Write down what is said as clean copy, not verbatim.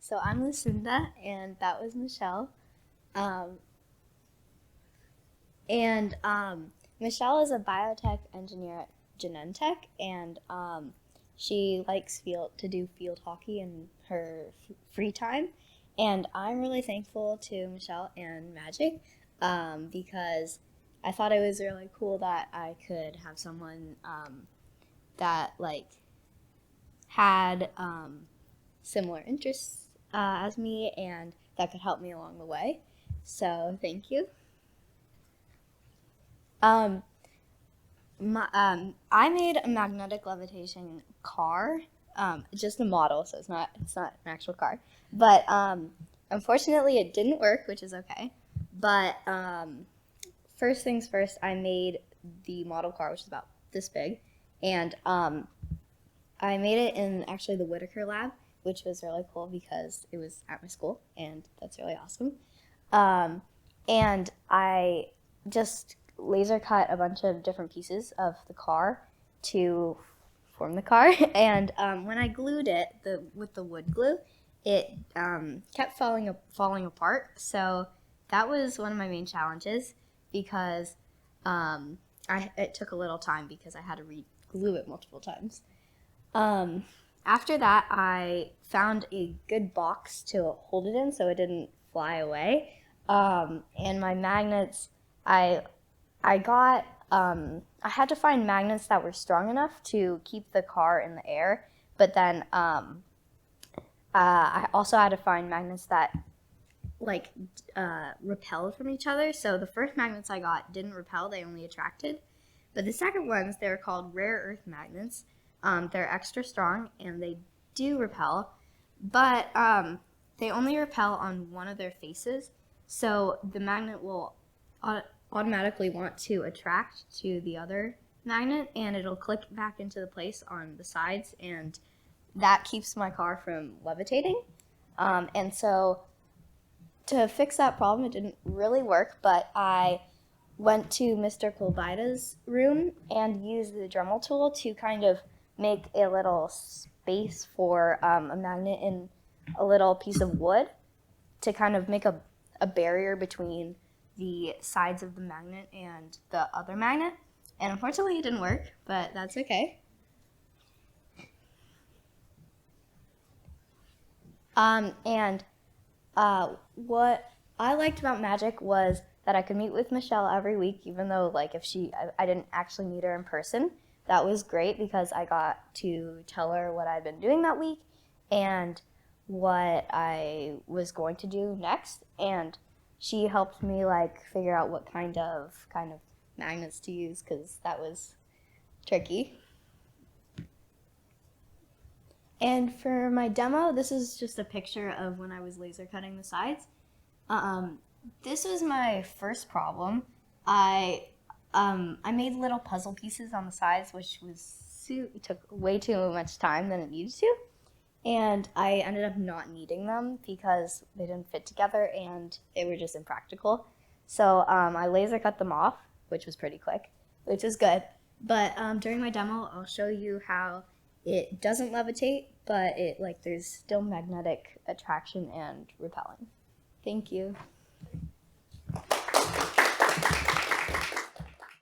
So I'm Lucinda, and that was Michelle. Um, and Michelle is a biotech engineer at Genentech, and she likes to do field hockey in her free time. And I'm really thankful to Michelle and Magic because I thought it was really cool that I could have someone that had similar interests as me and that could help me along the way. So thank you. Um, I made a magnetic levitation car, just a model, so it's not an actual car. But unfortunately, it didn't work, which is okay. But first things first, I made the model car, which is about this big, and I made it in actually the Whitaker lab, which was really cool because it was at my school, and that's really awesome. And I just laser cut a bunch of different pieces of the car to form the car. And when I glued it with the wood glue, it kept falling apart. So that was one of my main challenges because it took a little time because I had to re-glue it multiple times. After that, I found a good box to hold it in so it didn't fly away. And my magnets, I got, I had to find magnets that were strong enough to keep the car in the air, but then I also had to find magnets that repelled from each other. So the first magnets I got didn't repel, they only attracted. But the second ones, they were called rare earth magnets. They're extra strong and they do repel, but they only repel on one of their faces. So the magnet will automatically want to attract to the other magnet and it'll click back into the place on the sides, and that keeps my car from levitating. And so to fix that problem, it didn't really work, but I went to Mr. Kolbida's room and used the Dremel tool to kind of make a little space for a magnet in a little piece of wood to kind of make a barrier between the sides of the magnet and the other magnet. And unfortunately it didn't work, but that's okay. What I liked about Magic was that I could meet with Michelle every week, even though I didn't actually meet her in person. That was great because I got to tell her what I'd been doing that week and what I was going to do next, and she helped me figure out what kind of magnets to use because that was tricky. And for my demo, this is just a picture of when I was laser cutting the sides. This was my first problem. I made little puzzle pieces on the sides, which took way too much time than it needed to. And I ended up not needing them because they didn't fit together and they were just impractical. So I laser cut them off, which was pretty quick, which was good. But during my demo, I'll show you how it doesn't levitate, but there's still magnetic attraction and repelling. Thank you.